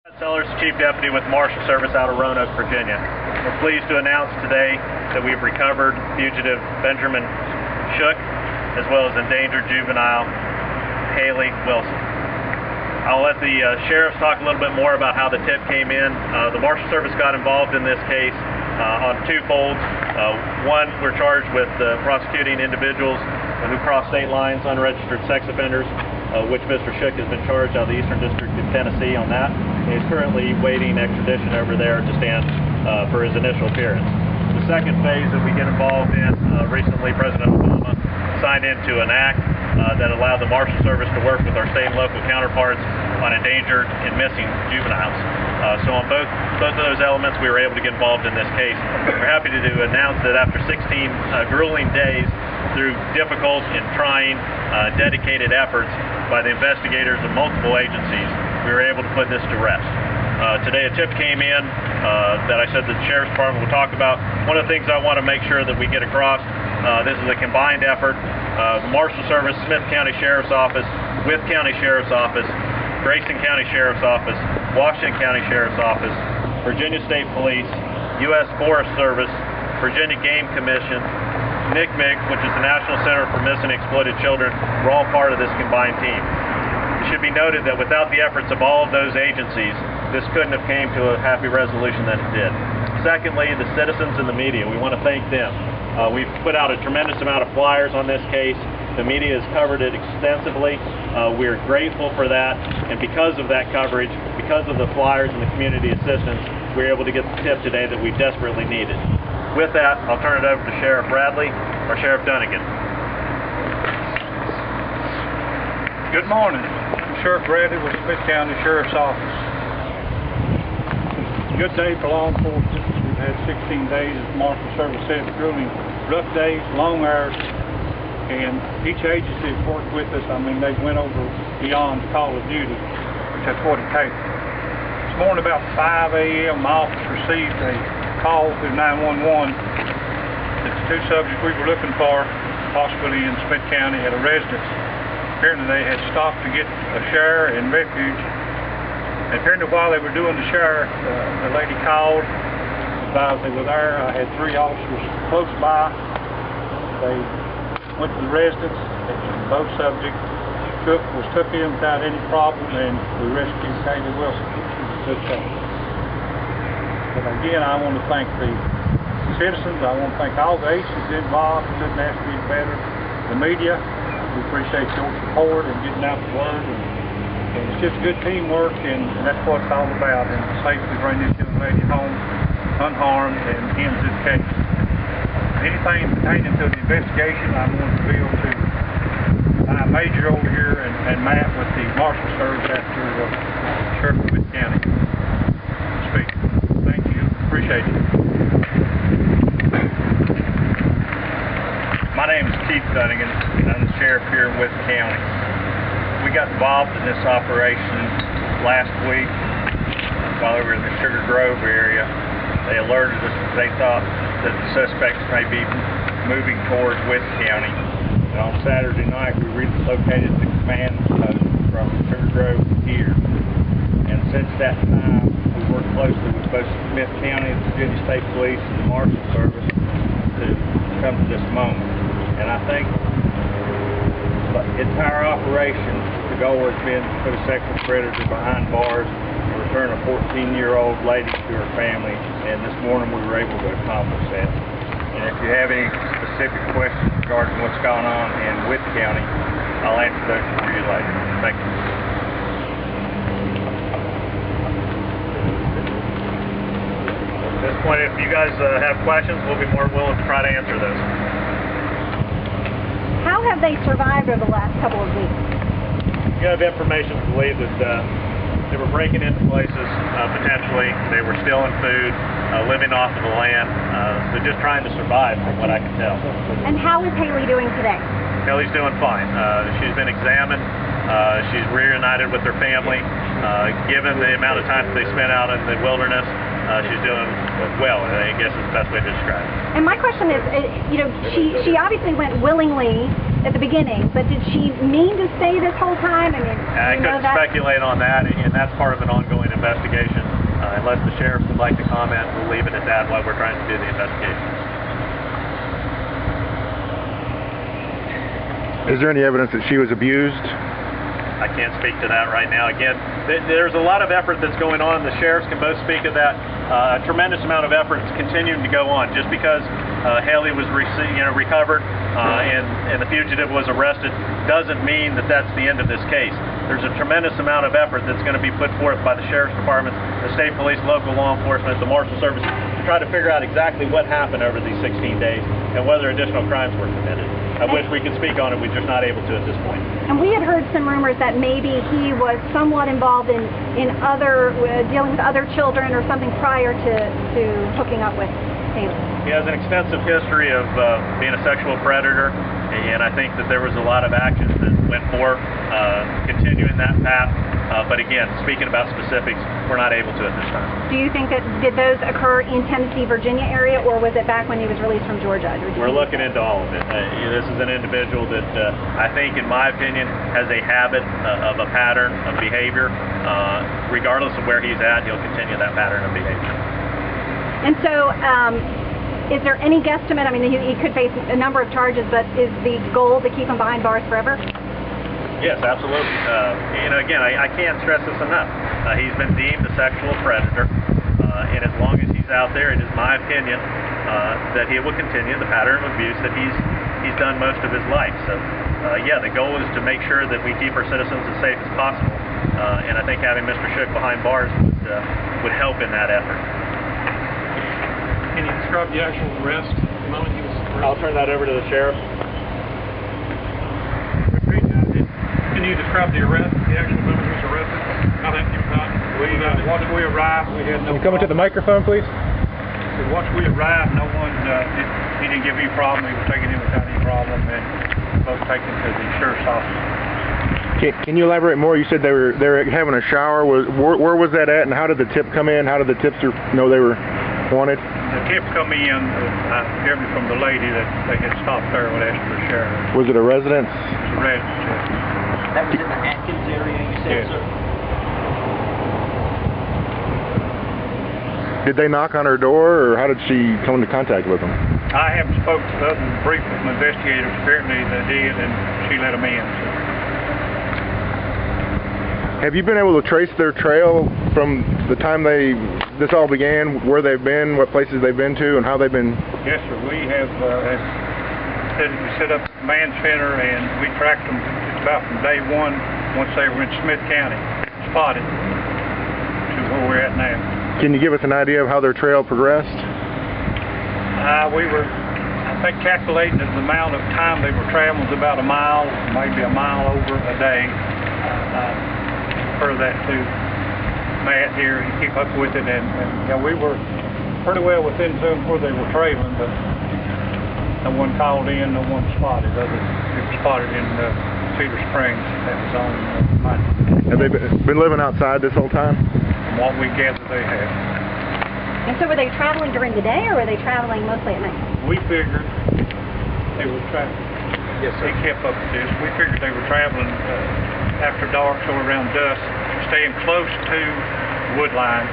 Sellers, Chief Deputy with Marshal Service out of Roanoke, Virginia. We're pleased to announce today that we've recovered fugitive Benjamin Shook, as well as endangered juvenile Hayleigh Wilson. I'll let the sheriffs talk a little bit more about how the tip came in. The Marshal Service got involved in this case on two folds. One, we're charged with prosecuting individuals who cross state lines, unregistered sex offenders, which Mr. Shook has been charged out of the Eastern District of Tennessee on that. He's currently waiting extradition over there to stand for his initial appearance. The second phase that we get involved in, recently President Obama signed into an act that allowed the Marshal Service to work with our state and local counterparts on endangered and missing juveniles. So on both of those elements, we were able to get involved in this case. We're happy to announce that after 16 grueling days, through difficult and trying, dedicated efforts by the investigators of multiple agencies, we were able to put this to rest. Today a tip came in that I said that the Sheriff's Department will talk about. One of the things I want to make sure that we get across, this is a combined effort. Marshal Service, Smith County Sheriff's Office, Wythe County Sheriff's Office, Grayson County Sheriff's Office, Washington County Sheriff's Office, Virginia State Police, U.S. Forest Service, Virginia Game Commission, NCMEC, which is the National Center for Missing and Exploited Children, were all part of this combined team. It should be noted that without the efforts of all of those agencies, this couldn't have came to a happy resolution that it did. Secondly, the citizens and the media, we want to thank them. We've put out a tremendous amount of flyers on this case. The media has covered it extensively. We're grateful for that, and because of that coverage, because of the flyers and the community assistance, we were able to get the tip today that we desperately needed. With that, I'll turn it over to Sheriff Bradley or Sheriff Dunnigan. Good morning. I'm Sheriff Bradley with Smith County Sheriff's Office. Good day for law enforcement. We've had 16 days, as the Marshal Service said, grueling, rough days, long hours, and each agency has worked with us. I mean, they went over beyond Call of Duty, which that's what it takes. This morning about 5 a.m., my office received a call through 911 that the two subjects we were looking for, possibly in Smith County, at a residence. Apparently they had stopped to get a shower and refuge. And apparently while they were doing the shower, the lady called, advised they were there. I had 3 officers close by. They went to the residence, and both subjects was took in without any problem, and we rescued Hayleigh Wilson. Good thing. But again, I want to thank the citizens. I want to thank all the agencies involved. Couldn't ask for any better. The media, we appreciate your support and getting out the word. And it's just good teamwork, and that's what it's all about. And safely bring this young lady home unharmed and ends this case. Anything pertaining to the investigation, I'm going to be able to my major over here and Matt with the Marshal Service after Sheriff of Wythe County speak. Thank you. Appreciate it. My name is Chief Dunnigan, and I'm the sheriff here in Wythe County. We got involved in this operation last week while we were in the Sugar Grove area. They alerted us that they thought that the suspects may be moving towards Wythe County. And on Saturday night, we relocated the command post from Sugar Grove here. And since that time, we worked closely with both Smith County, the Virginia State Police, and the Marshal Service to come to this moment. And I think the entire operation, the goal has been to put a sexual predator behind bars and return a 14-year-old lady to her family. And this morning we were able to accomplish that. And if you have any specific questions regarding what's going on in Wythe County, I'll answer those for you later. Thank you. At this point, if you guys have questions, we'll be more willing to try to answer those. How have they survived over the last couple of weeks? You have information to believe that they were breaking into places, potentially. They were stealing food, living off of the land, so just trying to survive from what I can tell. And how is Hayleigh doing today? Hayleigh's doing fine. She's been examined. She's reunited with her family. Given the amount of time that they spent out in the wilderness, she's doing well, I guess is the best way to describe it. And my question is, she obviously went willingly at the beginning, but did she mean to stay this whole time? I mean, I couldn't speculate on that, and that's part of an ongoing investigation. Unless the sheriffs would like to comment, we'll leave it at that while we're trying to do the investigation. Is there any evidence that she was abused? I can't speak to that right now. Again, there's a lot of effort that's going on. The sheriffs can both speak of that. A tremendous amount of effort is continuing to go on. Just because Hayleigh was recovered and the fugitive was arrested doesn't mean that that's the end of this case. There's a tremendous amount of effort that's going to be put forth by the sheriff's departments, the state police, local law enforcement, the marshal service, to try to figure out exactly what happened over these 16 days and whether additional crimes were committed. I wish we could speak on it, we're just not able to at this point. And we had heard some rumors that maybe he was somewhat involved in other, dealing with other children or something prior to hooking up with Hayleigh. He has an extensive history of being a sexual predator, and I think that there was a lot of actions that went for continuing that path. But again, speaking about specifics, we're not able to at this time. Do you think that, did those occur in Tennessee, Virginia area, or was it back when he was released from Georgia? We're looking into all of it. This is an individual that I think, in my opinion, has a habit of a pattern of behavior. Regardless of where he's at, he'll continue that pattern of behavior. And so, is there any guesstimate? I mean, he could face a number of charges, but is the goal to keep him behind bars forever? Yes, absolutely. Again, I can't stress this enough. He's been deemed a sexual predator, and as long as he's out there, it is my opinion that he will continue the pattern of abuse that he's done most of his life. So, yeah, the goal is to make sure that we keep our citizens as safe as possible, and I think having Mr. Shook behind bars would help in that effort. Can you describe the actual arrest? The moment he was arrested? I'll turn that over to the sheriff. Can you describe the arrest, the actual moment he was arrested? How that came about? Once we arrived, we had no. Can you come into the microphone, please? Once we arrived, no one, he didn't give any problem. He was taken in without any problem, and both taken to the sheriff's office. Can you elaborate more? You said they were having a shower. Where was that at, and how did the tip come in? How did the tipster know they were wanted? The tip come in, I heard from the lady that they had stopped there and asked for a sheriff. Was it a residence? It was a residence. That was in the Atkins area, you said, Yes. sir? Did they knock on her door, or how did she come into contact with them? I haven't spoken to the other brief from investigators. Apparently they did, and she let them in. So. Have you been able to trace their trail from the time this all began, where they've been, what places they've been to, and how they've been? Yes, sir. We have set up a command center, and we tracked them about from day one, once they were in Smith County, spotted to where we're at now. Can you give us an idea of how their trail progressed? We were, I think, calculating the amount of time they were traveling was about a mile, maybe a mile over a day. Per that to Matt here, he keep up with it, and we were pretty well within zone where they were trailing, but no one called in, no one spotted. It was spotted in Cedar Springs. That was on Monday. Have they been living outside this whole time? From what we gathered, they have. And so were they traveling during the day, or were they traveling mostly at night? We figured they were traveling. Yes, they kept up with this. We figured they were traveling after dark, so around dusk, staying close to Woodline.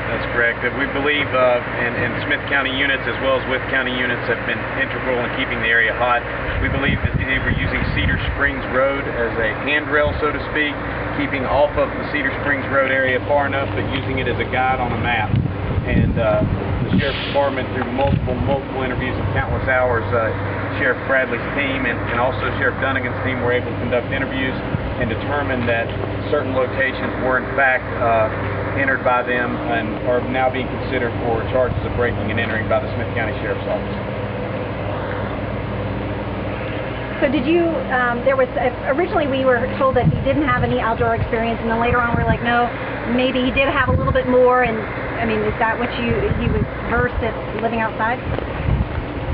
That's correct. We believe, and Smith County units as well as Wythe County units have been integral in keeping the area hot. We believe that they were using Cedar Springs Road as a handrail, so to speak, keeping off of the Cedar Springs Road area far enough, but using it as a guide on a map. And the Sheriff's Department, through multiple interviews of countless hours, Sheriff Bradley's team and also Sheriff Dunnigan's team were able to conduct interviews and determine that certain locations were in fact entered by them and are now being considered for charges of breaking and entering by the Smith County Sheriff's Office. So did you, originally we were told that he didn't have any outdoor experience, and then later on we're like, no, maybe he did have a little bit more, and I mean, is that what he was versed at living outside?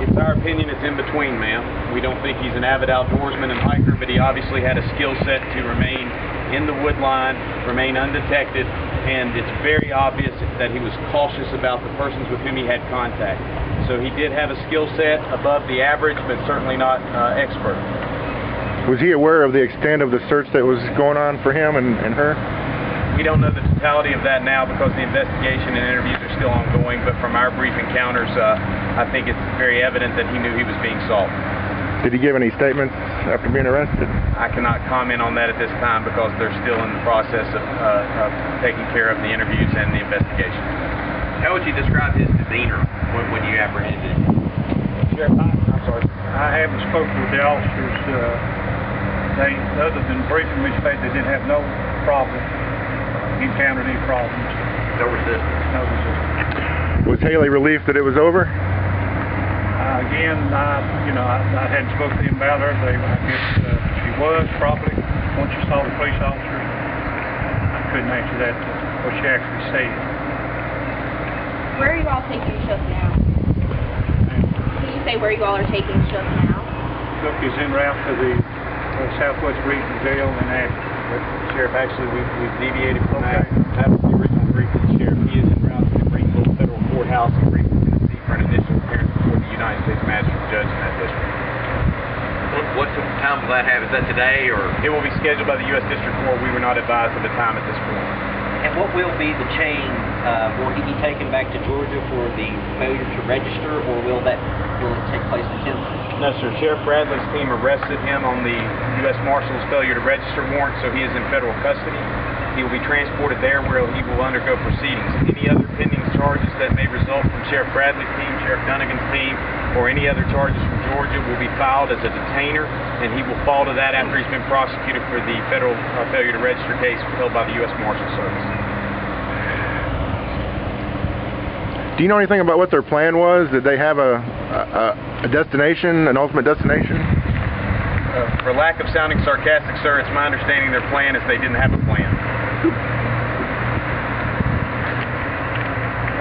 It's our opinion it's in between, ma'am. We don't think he's an avid outdoorsman and hiker, but he obviously had a skill set to remain in the wood line, remain undetected, and it's very obvious that he was cautious about the persons with whom he had contact. So he did have a skill set above the average, but certainly not expert. Was he aware of the extent of the search that was going on for him and her? We don't know the totality of that now because the investigation and interviews are still ongoing, but from our brief encounters, I think it's very evident that he knew he was being sought. Did he give any statements after being arrested? I cannot comment on that at this time because they're still in the process of taking care of the interviews and the investigation. How would you describe his demeanor when you apprehended him? Sheriff, I'm sorry. I haven't spoken with the officers. They, other than briefing me, said they didn't have no problem, encountered any problems. No resistance? No resistance. Was Hayleigh relieved that it was over? Again, I hadn't spoken to him about her. I guess she was probably, once she saw the police officers. I couldn't answer that, what she actually said. Where are you all taking Shook now? Can you say where you all are taking Shook now? Shook is en route to the Southwest Regional Jail in Atkins. Sheriff, actually, we've deviated from that. That was the original brief of the sheriff. He is en route to the Greenville Federal Courthouse in Greenville, Tennessee for an initial appearance before the United States Magistrate Judge in that district. What time will that have? Is that today, or? It will be scheduled by the U.S. District Court. We were not advised of a time at this point. And what will be the chain? Will he be taken back to Georgia for the failure to register, or will it take place in Tennessee? No, sir. Sheriff Bradley's team arrested him on the U.S. Marshal's failure to register warrant, so he is in federal custody. He will be transported there where he will undergo proceedings. Any other pending charges that may result from Sheriff Bradley's team, Sheriff Dunnigan's team, or any other charges from Georgia will be filed as a detainer, and he will fall to that after he's been prosecuted for the federal failure to register case held by the U.S. Marshal Service. Do you know anything about what their plan was? Did they have a destination, an ultimate destination? For lack of sounding sarcastic, sir, it's my understanding their plan is they didn't have a plan.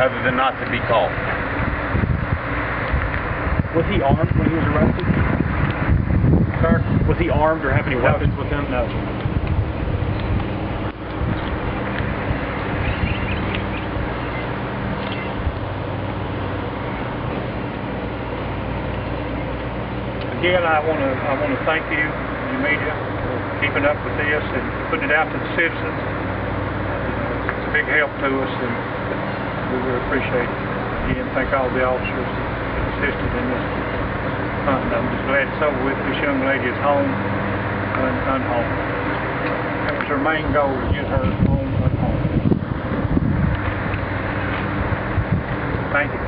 Other than not to be called. Was he armed when he was arrested? Sir? Was he armed or have any weapons with him? No. Again, I want to thank you, the media, for keeping up with this and putting it out to the citizens. It's a big help to us, and we really appreciate it. Again, thank all the officers that assisted in this hunting. I'm just glad it's over with. This young lady is home, unhome. That was her main goal, to get her home, unhome. Thank you.